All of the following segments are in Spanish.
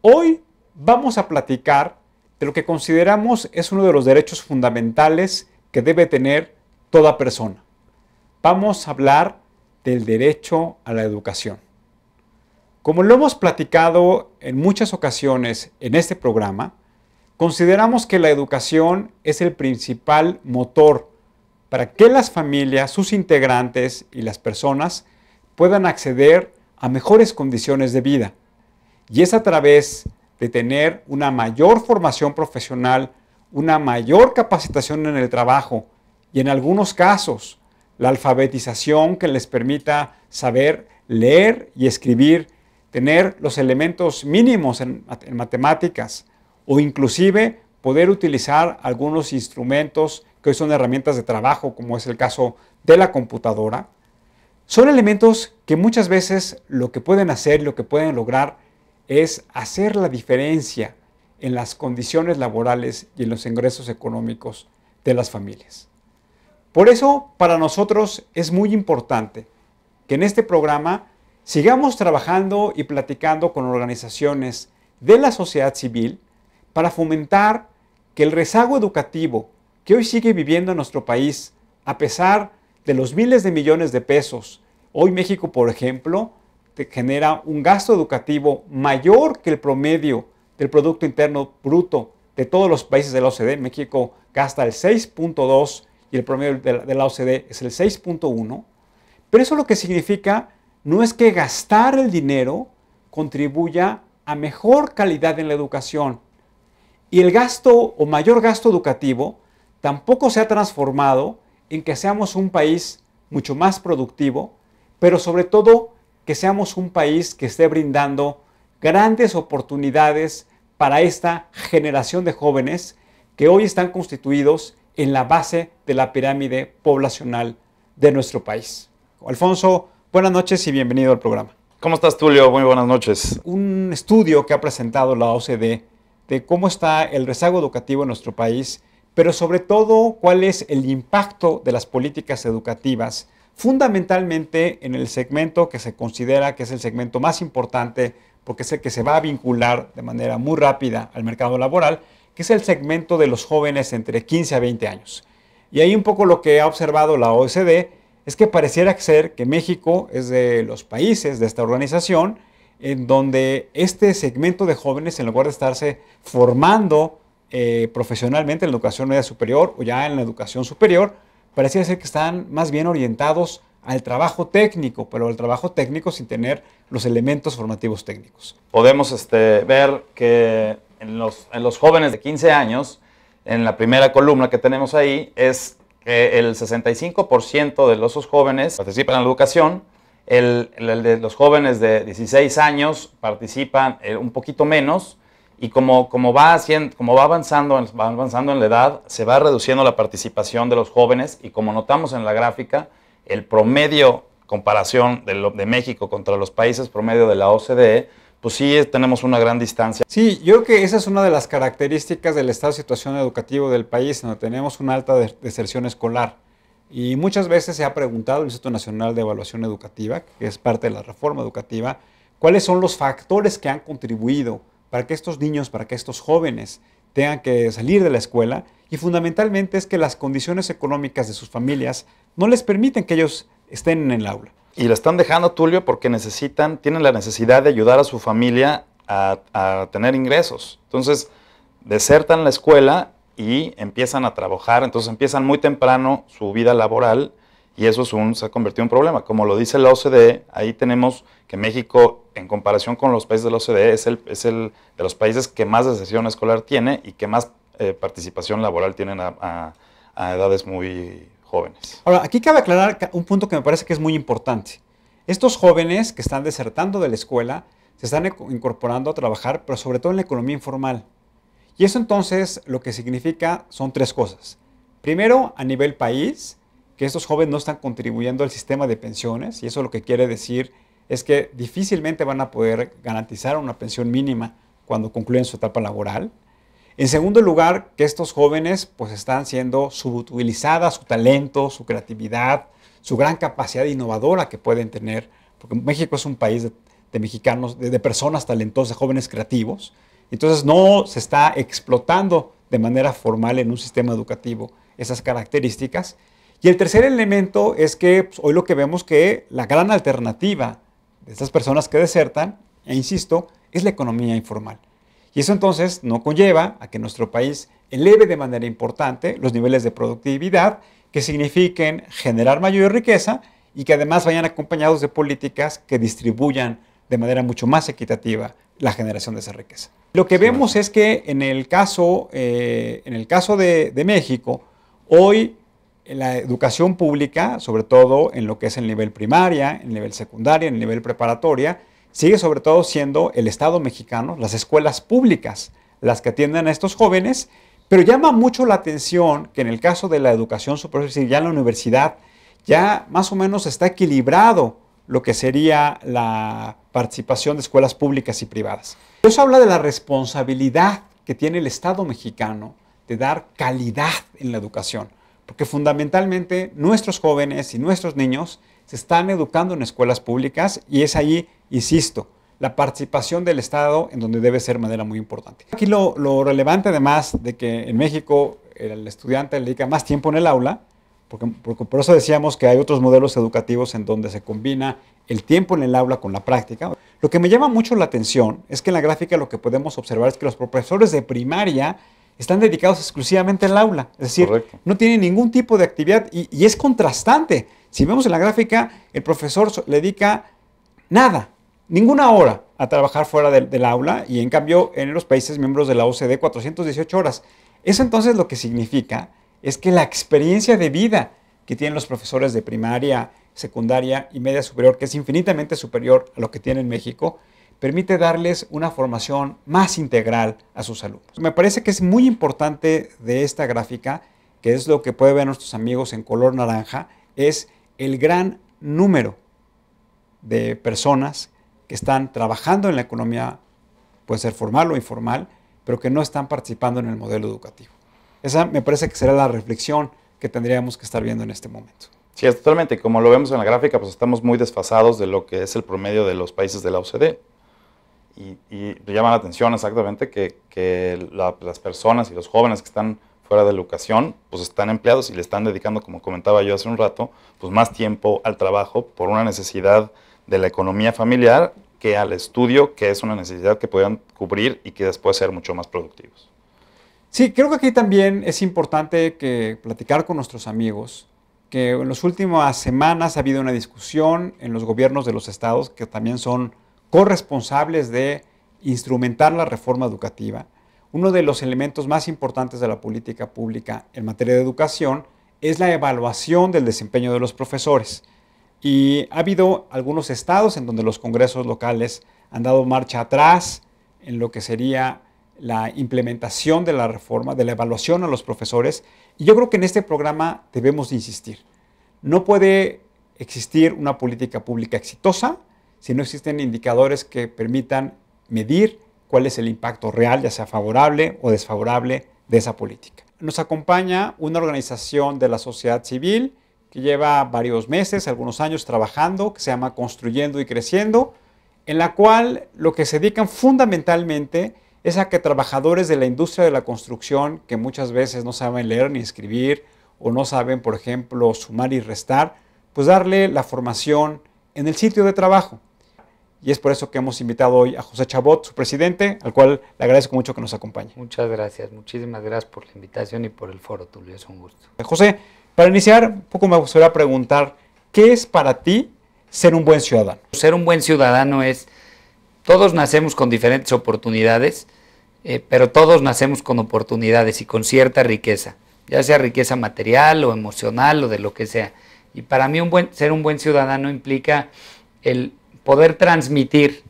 Hoy vamos a platicar de lo que consideramos es uno de los derechos fundamentales que debe tener toda persona. Vamos a hablar del derecho a la educación. Como lo hemos platicado en muchas ocasiones en este programa, consideramos que la educación es el principal motor para que las familias, sus integrantes y las personas puedan acceder a mejores condiciones de vida. Y es a través de tener una mayor formación profesional, una mayor capacitación en el trabajo y en algunos casos la alfabetización que les permita saber leer y escribir, tener los elementos mínimos en matemáticas o inclusive poder utilizar algunos instrumentos que hoy son herramientas de trabajo, como es el caso de la computadora. Son elementos que muchas veces lo que pueden hacer, lo que pueden lograr es hacer la diferencia en las condiciones laborales y en los ingresos económicos de las familias. Por eso, para nosotros es muy importante que en este programa sigamos trabajando y platicando con organizaciones de la sociedad civil para fomentar que el rezago educativo que hoy sigue viviendo en nuestro país, a pesar de los miles de millones de pesos, hoy México, por ejemplo, genera un gasto educativo mayor que el promedio del Producto Interno Bruto de todos los países de la OCDE. México gasta el 6.2 y el promedio de la OCDE es el 6.1. Pero eso lo que significa no es que gastar el dinero contribuya a mejor calidad en la educación. Y el gasto o mayor gasto educativo tampoco se ha transformado en que seamos un país mucho más productivo, pero sobre todo que seamos un país que esté brindando grandes oportunidades para esta generación de jóvenes que hoy están constituidos en la base de la pirámide poblacional de nuestro país. Alfonso, buenas noches y bienvenido al programa. ¿Cómo estás, Tulio? Muy buenas noches. Un estudio que ha presentado la OCDE de cómo está el rezago educativo en nuestro país, pero sobre todo cuál es el impacto de las políticas educativas, fundamentalmente en el segmento que se considera que es el segmento más importante porque es el que se va a vincular de manera muy rápida al mercado laboral, que es el segmento de los jóvenes entre 15 a 20 años. Y ahí un poco lo que ha observado la OECD es que pareciera ser que México es de los países de esta organización en donde este segmento de jóvenes, en lugar de estarse formando profesionalmente en la educación media superior o ya en la educación superior, pareciera ser que están más bien orientados al trabajo técnico, pero al trabajo técnico sin tener los elementos formativos técnicos. Podemos ver que en los jóvenes de 15 años, en la primera columna que tenemos ahí, es que el 65% de esos jóvenes participan en la educación, el de los jóvenes de 16 años participan un poquito menos, y como va avanzando en la edad, se va reduciendo la participación de los jóvenes, y como notamos en la gráfica, el promedio, comparación de México contra los países promedio de la OCDE, pues sí tenemos una gran distancia. Sí, yo creo que esa es una de las características del estado de situación educativo del país, donde tenemos una alta deserción escolar. Y muchas veces se ha preguntado el Instituto Nacional de Evaluación Educativa, que es parte de la reforma educativa, cuáles son los factores que han contribuido para que estos niños, para que estos jóvenes tengan que salir de la escuela, y fundamentalmente es que las condiciones económicas de sus familias no les permiten que ellos estén en el aula. Y lo están dejando, Tulio, porque tienen la necesidad de ayudar a su familia a tener ingresos. Entonces, desertan la escuela y empiezan a trabajar, entonces empiezan muy temprano su vida laboral, y eso se ha convertido en un problema. Como lo dice la OCDE, ahí tenemos que México, en comparación con los países de la OCDE, es el de los países que más deserción escolar tiene y que más participación laboral tienen a edades muy jóvenes. Ahora, aquí cabe aclarar un punto que me parece que es muy importante. Estos jóvenes que están desertando de la escuela se están incorporando a trabajar, pero sobre todo en la economía informal. Y eso entonces lo que significa son tres cosas. Primero, a nivel país, que estos jóvenes no están contribuyendo al sistema de pensiones, y eso lo que quiere decir es que difícilmente van a poder garantizar una pensión mínima cuando concluyen su etapa laboral. En segundo lugar, que estos jóvenes pues están siendo subutilizadas su talento, su creatividad, su gran capacidad innovadora que pueden tener, porque México es un país de mexicanos, de personas talentosas, de jóvenes creativos. Entonces no se está explotando de manera formal en un sistema educativo esas características. Y el tercer elemento es que pues, hoy lo que vemos que la gran alternativa de estas personas que desertan, e insisto, es la economía informal. Y eso entonces no conlleva a que nuestro país eleve de manera importante los niveles de productividad que signifiquen generar mayor riqueza y que además vayan acompañados de políticas que distribuyan de manera mucho más equitativa la generación de esa riqueza. Lo que vemos es que en el caso de México, hoy la educación pública, sobre todo en lo que es el nivel primaria, en el nivel secundaria, en el nivel preparatoria, sigue sobre todo siendo el Estado mexicano, las escuelas públicas, las que atienden a estos jóvenes, pero llama mucho la atención que en el caso de la educación superior, es decir, ya en la universidad, ya más o menos está equilibrado lo que sería la participación de escuelas públicas y privadas. Eso habla de la responsabilidad que tiene el Estado mexicano de dar calidad en la educación, porque fundamentalmente nuestros jóvenes y nuestros niños se están educando en escuelas públicas y es ahí, insisto, la participación del Estado en donde debe ser de manera muy importante. Aquí lo relevante además de que en México el estudiante le dedica más tiempo en el aula, porque por eso decíamos que hay otros modelos educativos en donde se combina el tiempo en el aula con la práctica. Lo que me llama mucho la atención es que en la gráfica lo que podemos observar es que los profesores de primaria están dedicados exclusivamente al aula, es decir, correcto, no tienen ningún tipo de actividad y es contrastante. Si vemos en la gráfica, el profesor le dedica nada, ninguna hora a trabajar fuera del aula y en cambio en los países miembros de la OCDE 418 horas. Eso entonces lo que significa es que la experiencia de vida que tienen los profesores de primaria, secundaria y media superior, que es infinitamente superior a lo que tiene en México, permite darles una formación más integral a sus alumnos. Me parece que es muy importante de esta gráfica, que es lo que pueden ver nuestros amigos en color naranja, es el gran número de personas que están trabajando en la economía, puede ser formal o informal, pero que no están participando en el modelo educativo. Esa me parece que será la reflexión que tendríamos que estar viendo en este momento. Sí, es totalmente. Como lo vemos en la gráfica, pues estamos muy desfasados de lo que es el promedio de los países de la OCDE. Y llama la atención exactamente que las personas y los jóvenes que están fuera de la educación, pues están empleados y le están dedicando, como comentaba yo hace un rato, pues más tiempo al trabajo por una necesidad de la economía familiar que al estudio, que es una necesidad que puedan cubrir y que después ser mucho más productivos. Sí, creo que aquí también es importante que platicar con nuestros amigos, que en las últimas semanas ha habido una discusión en los gobiernos de los estados que también son corresponsables de instrumentar la reforma educativa. Uno de los elementos más importantes de la política pública en materia de educación es la evaluación del desempeño de los profesores. Y ha habido algunos estados en donde los congresos locales han dado marcha atrás en lo que sería la implementación de la reforma, de la evaluación a los profesores. Y yo creo que en este programa debemos de insistir. No puede existir una política pública exitosa si no existen indicadores que permitan medir cuál es el impacto real, ya sea favorable o desfavorable, de esa política. Nos acompaña una organización de la sociedad civil que lleva varios meses, algunos años trabajando, que se llama Construyendo y Creciendo, en la cual lo que se dedican fundamentalmente es a que trabajadores de la industria de la construcción, que muchas veces no saben leer ni escribir o no saben, por ejemplo, sumar y restar, pues darle la formación en el sitio de trabajo. Y es por eso que hemos invitado hoy a José Chabot, su presidente, al cual le agradezco mucho que nos acompañe. Muchas gracias, muchísimas gracias por la invitación y por el foro, Tulio, es un gusto. José, para iniciar, un poco me gustaría preguntar, ¿qué es para ti ser un buen ciudadano? Ser un buen ciudadano es, todos nacemos con diferentes oportunidades, pero todos nacemos con oportunidades y con cierta riqueza, ya sea riqueza material o emocional o de lo que sea. Y para mí ser un buen ciudadano implica el poder transmitir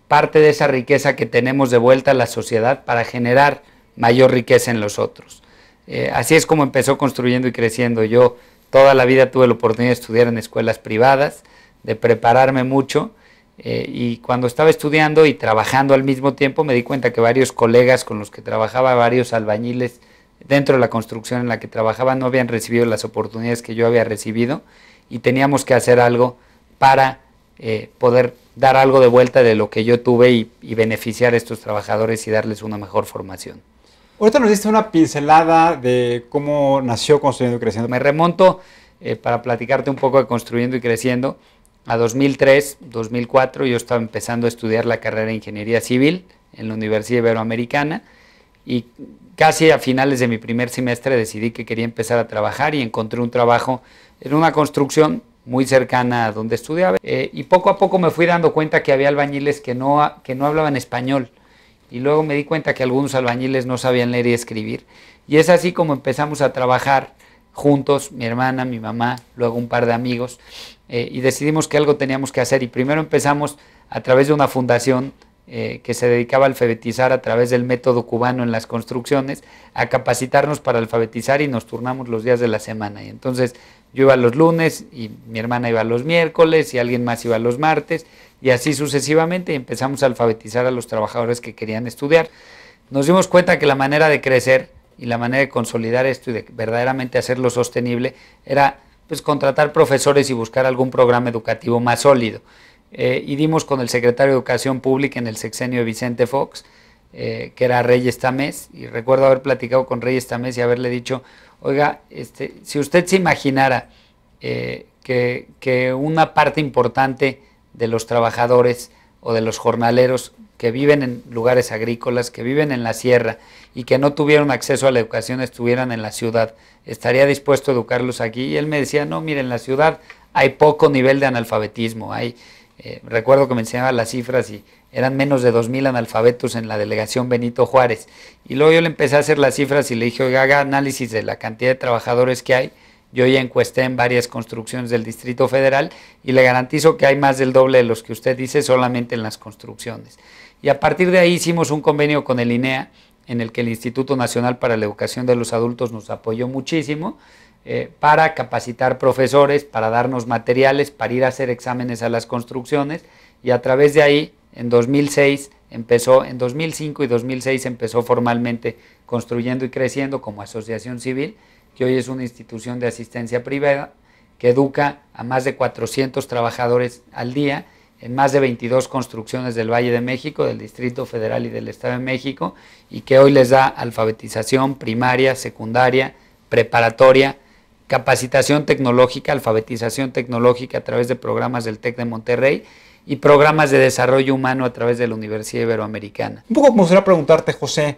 parte de esa riqueza que tenemos de vuelta a la sociedad para generar mayor riqueza en los otros. Así es como empezó Construyendo y Creciendo. Yo toda la vida tuve la oportunidad de estudiar en escuelas privadas, de prepararme mucho, y cuando estaba estudiando y trabajando al mismo tiempo me di cuenta que varios colegas con los que trabajaba, varios albañiles dentro de la construcción en la que trabajaba, no habían recibido las oportunidades que yo había recibido y teníamos que hacer algo para poder dar algo de vuelta de lo que yo tuve y beneficiar a estos trabajadores y darles una mejor formación. Ahorita nos diste una pincelada de cómo nació Construyendo y Creciendo. Me remonto, para platicarte un poco de Construyendo y Creciendo, a 2003, 2004, yo estaba empezando a estudiar la carrera de Ingeniería Civil en la Universidad Iberoamericana y casi a finales de mi primer semestre decidí que quería empezar a trabajar y encontré un trabajo en una construcción muy cercana a donde estudiaba. Y poco a poco me fui dando cuenta que había albañiles que no hablaban español. Y luego me di cuenta que algunos albañiles no sabían leer y escribir. Y es así como empezamos a trabajar juntos, mi hermana, mi mamá, luego un par de amigos, y decidimos que algo teníamos que hacer. Y primero empezamos a través de una fundación que se dedicaba a alfabetizar a través del método cubano en las construcciones, a capacitarnos para alfabetizar y nos turnamos los días de la semana. Y entonces yo iba los lunes y mi hermana iba los miércoles y alguien más iba los martes y así sucesivamente, y empezamos a alfabetizar a los trabajadores que querían estudiar. Nos dimos cuenta que la manera de crecer y la manera de consolidar esto y de verdaderamente hacerlo sostenible era pues contratar profesores y buscar algún programa educativo más sólido. Y dimos con el secretario de Educación Pública en el sexenio de Vicente Fox, que era Reyes Tamés, y recuerdo haber platicado con Reyes Tamés y haberle dicho, oiga, si usted se imaginara que una parte importante de los trabajadores o de los jornaleros que viven en lugares agrícolas, que viven en la sierra y que no tuvieron acceso a la educación, estuvieran en la ciudad, ¿estaría dispuesto a educarlos aquí? Y él me decía, no, mire, en la ciudad hay poco nivel de analfabetismo, recuerdo que me enseñaba las cifras y eran menos de 2,000 analfabetos en la delegación Benito Juárez. Y luego yo le empecé a hacer las cifras y le dije, oiga, haga análisis de la cantidad de trabajadores que hay. Yo ya encuesté en varias construcciones del Distrito Federal y le garantizo que hay más del doble de los que usted dice solamente en las construcciones. Y a partir de ahí hicimos un convenio con el INEA, en el que el Instituto Nacional para la Educación de los Adultos nos apoyó muchísimo, para capacitar profesores, para darnos materiales, para ir a hacer exámenes a las construcciones, y a través de ahí, en 2006 en 2005 y 2006 empezó formalmente Construyendo y Creciendo como asociación civil, que hoy es una institución de asistencia privada que educa a más de 400 trabajadores al día en más de 22 construcciones del Valle de México, del Distrito Federal y del Estado de México, y que hoy les da alfabetización primaria, secundaria, preparatoria, capacitación tecnológica, alfabetización tecnológica a través de programas del TEC de Monterrey y programas de desarrollo humano a través de la Universidad Iberoamericana. Un poco me gustaría preguntarte, José,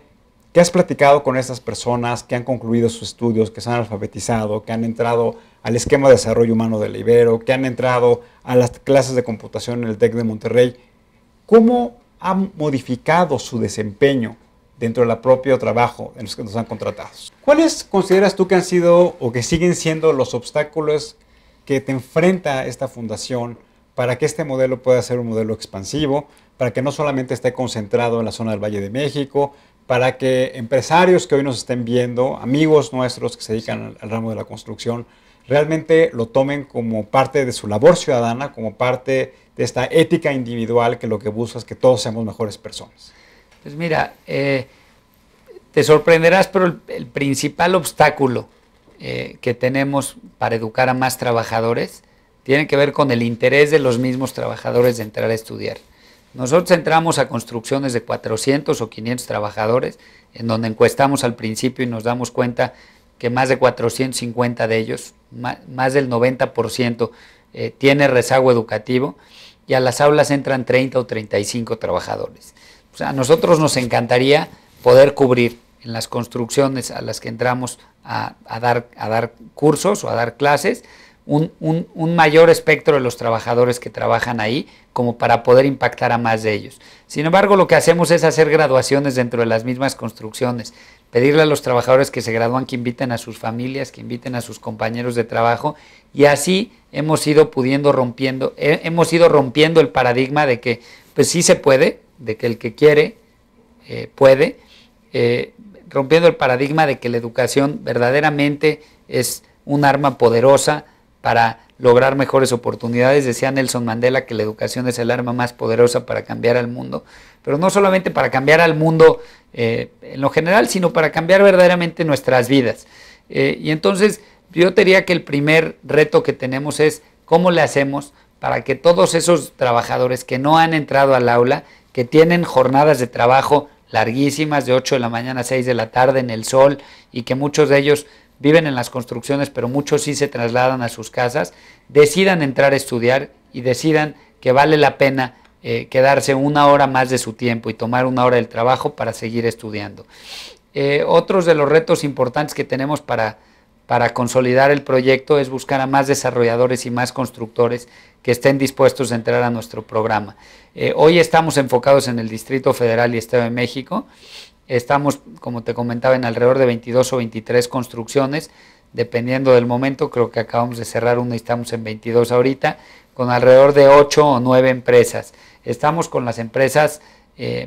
¿qué has platicado con estas personas que han concluido sus estudios, que se han alfabetizado, que han entrado al esquema de desarrollo humano del Ibero, que han entrado a las clases de computación en el TEC de Monterrey? ¿Cómo han modificado su desempeño dentro del propio trabajo en los que nos han contratado? ¿Cuáles consideras tú que han sido o que siguen siendo los obstáculos que te enfrenta esta fundación para que este modelo pueda ser un modelo expansivo, para que no solamente esté concentrado en la zona del Valle de México, para que empresarios que hoy nos estén viendo, amigos nuestros que se dedican al ramo de la construcción, realmente lo tomen como parte de su labor ciudadana, como parte de esta ética individual que lo que busca es que todos seamos mejores personas? Pues mira, te sorprenderás, pero el principal obstáculo que tenemos para educar a más trabajadores tiene que ver con el interés de los mismos trabajadores de entrar a estudiar. Nosotros entramos a construcciones de 400 o 500 trabajadores, en donde encuestamos al principio y nos damos cuenta que más de 450 de ellos, más del 90%, tiene rezago educativo, y a las aulas entran 30 o 35 trabajadores. O sea, a nosotros nos encantaría poder cubrir en las construcciones a las que entramos a dar cursos o a dar clases, un mayor espectro de los trabajadores que trabajan ahí, como para poder impactar a más de ellos. Sin embargo, lo que hacemos es hacer graduaciones dentro de las mismas construcciones, pedirle a los trabajadores que se gradúan que inviten a sus familias, que inviten a sus compañeros de trabajo, y así hemos ido rompiendo el paradigma de que pues sí se puede, de que el que quiere puede, rompiendo el paradigma de que la educación verdaderamente es un arma poderosa para lograr mejores oportunidades. Decía Nelson Mandela que la educación es el arma más poderosa para cambiar al mundo, pero no solamente para cambiar al mundo en lo general, sino para cambiar verdaderamente nuestras vidas. Y entonces yo diría que el primer reto que tenemos es cómo le hacemos para que todos esos trabajadores que no han entrado al aula, que tienen jornadas de trabajo larguísimas, de 8 de la mañana a 6 de la tarde en el sol, y que muchos de ellos viven en las construcciones, pero muchos sí se trasladan a sus casas, decidan entrar a estudiar y decidan que vale la pena quedarse una hora más de su tiempo y tomar una hora del trabajo para seguir estudiando. Otros de los retos importantes que tenemos para consolidar el proyecto es buscar a más desarrolladores y más constructores que estén dispuestos a entrar a nuestro programa. Hoy estamos enfocados en el Distrito Federal y Estado de México. Estamos, como te comentaba, en alrededor de 22 o 23 construcciones, dependiendo del momento. Creo que acabamos de cerrar una y estamos en 22 ahorita, con alrededor de 8 o 9 empresas. Estamos con las empresas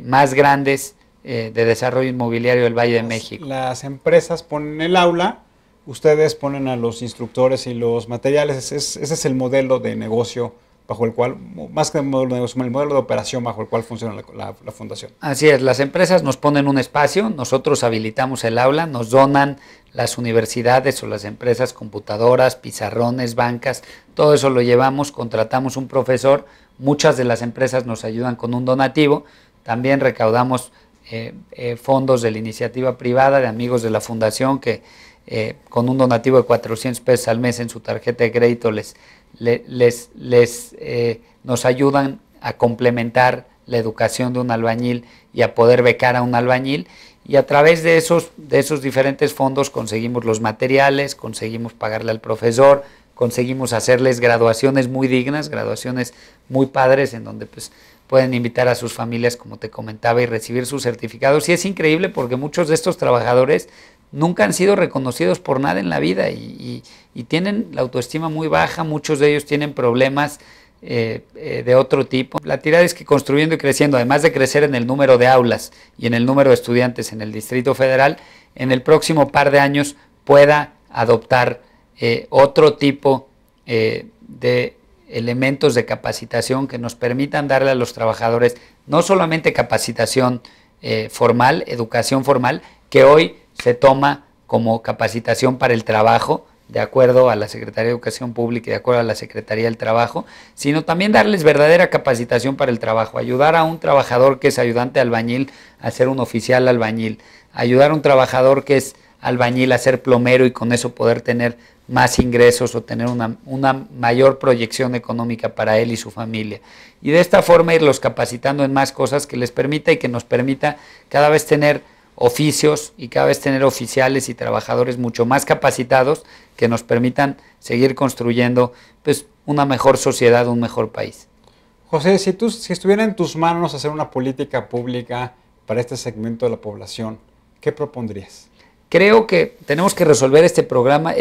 más grandes de desarrollo inmobiliario del Valle de México. Las empresas ponen el aula, ustedes ponen a los instructores y los materiales. Ese es el modelo de negocio bajo el cual, más que el modelo de negocio, el modelo de operación bajo el cual funciona la fundación. Así es, las empresas nos ponen un espacio, nosotros habilitamos el aula, nos donan las universidades o las empresas computadoras, pizarrones, bancas, todo eso lo llevamos, contratamos un profesor, muchas de las empresas nos ayudan con un donativo, también recaudamos fondos de la iniciativa privada, de amigos de la fundación que con un donativo de 400 pesos al mes en su tarjeta de crédito nos ayudan a complementar la educación de un albañil y a poder becar a un albañil, y a través de esos diferentes fondos conseguimos los materiales, conseguimos pagarle al profesor, conseguimos hacerles graduaciones muy dignas, graduaciones muy padres en donde pues pueden invitar a sus familias, como te comentaba, y recibir sus certificados. Y es increíble porque muchos de estos trabajadores nunca han sido reconocidos por nada en la vida y tienen la autoestima muy baja, muchos de ellos tienen problemas de otro tipo. La tirada es que construyendo y creciendo, además de crecer en el número de aulas y en el número de estudiantes en el Distrito Federal, en el próximo par de años pueda adoptar otro tipo de elementos de capacitación que nos permitan darle a los trabajadores no solamente capacitación formal, educación formal, que hoy se toma como capacitación para el trabajo, de acuerdo a la Secretaría de Educación Pública y de acuerdo a la Secretaría del Trabajo, sino también darles verdadera capacitación para el trabajo, ayudar a un trabajador que es ayudante albañil a ser un oficial albañil, ayudar a un trabajador que es albañil a ser plomero y con eso poder tener más ingresos o tener una mayor proyección económica para él y su familia. Y de esta forma irlos capacitando en más cosas que les permita y que nos permita cada vez tener oficios y cada vez tener oficiales y trabajadores mucho más capacitados que nos permitan seguir construyendo pues, una mejor sociedad, un mejor país. José, si estuviera en tus manos hacer una política pública para este segmento de la población, ¿qué propondrías? Creo que tenemos que resolver este problema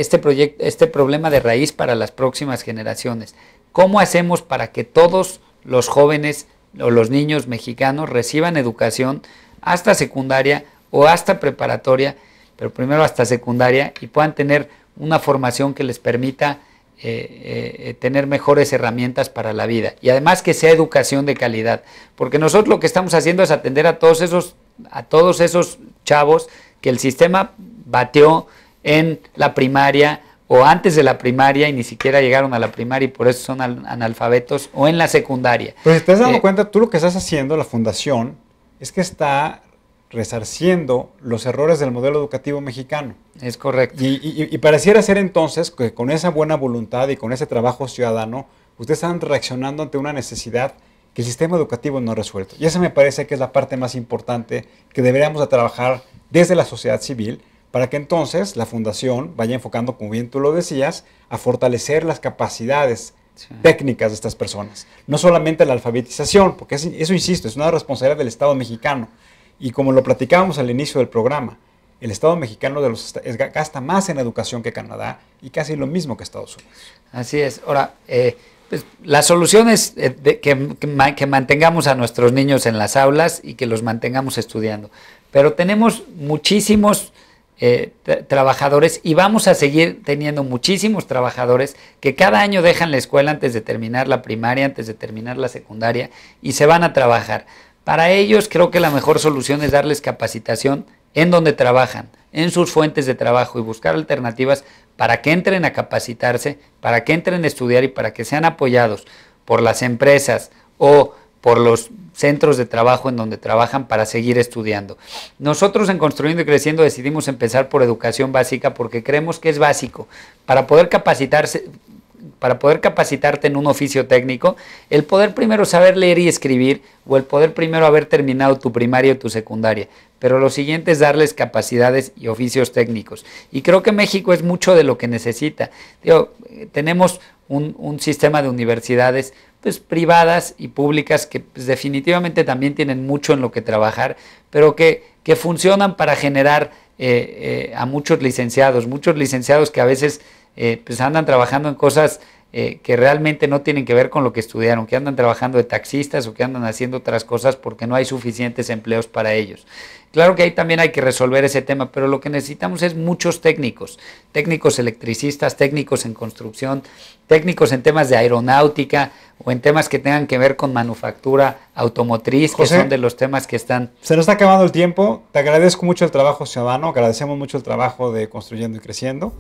de raíz para las próximas generaciones. ¿Cómo hacemos para que todos los jóvenes o los niños mexicanos reciban educación hasta secundaria o hasta preparatoria, pero primero hasta secundaria, y puedan tener una formación que les permita tener mejores herramientas para la vida? Y además que sea educación de calidad, porque nosotros lo que estamos haciendo es atender a todos esos chavos que el sistema bateó en la primaria o antes de la primaria y ni siquiera llegaron a la primaria y por eso son analfabetos, o en la secundaria. Pero si te has dado cuenta, tú lo que estás haciendo, la fundación, es que está resarciendo los errores del modelo educativo mexicano. Es correcto. Y pareciera ser entonces que con esa buena voluntad y con ese trabajo ciudadano, ustedes están reaccionando ante una necesidad que el sistema educativo no ha resuelto. Y esa me parece que es la parte más importante que deberíamos de trabajar desde la sociedad civil para que entonces la fundación vaya enfocando, como bien tú lo decías, a fortalecer las capacidades técnicas de estas personas. No solamente la alfabetización, porque eso, insisto, es una responsabilidad del Estado mexicano. Y como lo platicábamos al inicio del programa, el Estado mexicano gasta más en educación que Canadá y casi lo mismo que Estados Unidos. Así es. Ahora, pues, la solución es que mantengamos a nuestros niños en las aulas y que los mantengamos estudiando. Pero tenemos muchísimos trabajadores y vamos a seguir teniendo muchísimos trabajadores que cada año dejan la escuela antes de terminar la primaria, antes de terminar la secundaria y se van a trabajar. Para ellos creo que la mejor solución es darles capacitación en donde trabajan, en sus fuentes de trabajo y buscar alternativas para que entren a capacitarse, para que entren a estudiar y para que sean apoyados por las empresas o por los centros de trabajo en donde trabajan para seguir estudiando. Nosotros en Construyendo y Creciendo decidimos empezar por educación básica porque creemos que es básico para poder capacitarte en un oficio técnico, el poder primero saber leer y escribir o el poder primero haber terminado tu primaria o tu secundaria. Pero lo siguiente es darles capacidades y oficios técnicos. Y creo que México es mucho de lo que necesita. Tenemos un sistema de universidades pues, privadas y públicas que pues, definitivamente también tienen mucho en lo que trabajar, pero que funcionan para generar a muchos licenciados que a veces pues andan trabajando en cosas que realmente no tienen que ver con lo que estudiaron, que andan trabajando de taxistas o que andan haciendo otras cosas porque no hay suficientes empleos para ellos. Claro que ahí también hay que resolver ese tema, pero lo que necesitamos es muchos técnicos electricistas, técnicos en construcción, técnicos en temas de aeronáutica o en temas que tengan que ver con manufactura automotriz, José, que son de los temas que están... Se nos está acabando el tiempo, te agradezco mucho el trabajo ciudadano, agradecemos mucho el trabajo de Construyendo y Creciendo.